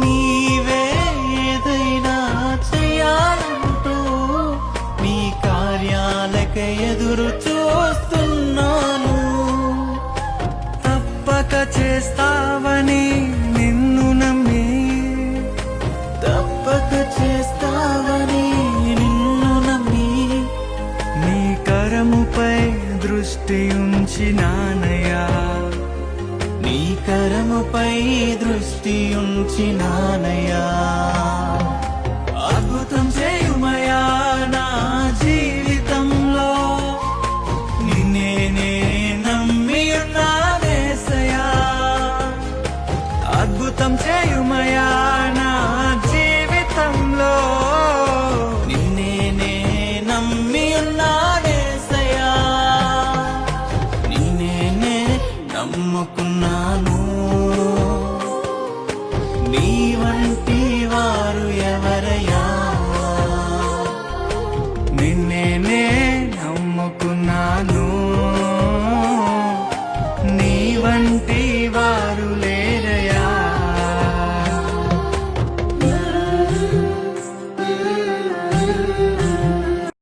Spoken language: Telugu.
నీవే ఏదైనా చెయ్యాలంటూ నీ కార్యాలకే ఎదురు చూస్తున్నాను. తప్పక చేస్తావని నిన్ను నమ్మి, తప్పక చేస్తావని నిన్ను నమ్మి నీ కరముపై దృష్టి ఉంచినానయ్యా, నీ కరముపై దృష్టి ఉంచినానయ్యా. అద్భుతం చేయుమయా నా జీవితంలో, నిన్నే నే నమ్మి ఉన్నానేసయ్యా. అద్భుతం చేయుమయా నా జీవితంలో, నిన్నే నే నమ్మి ఉన్నానేసయ్యా. నిన్నే నే నమ్ముకున్నాను, నీ వంటి వారు ఎవరయ్యా.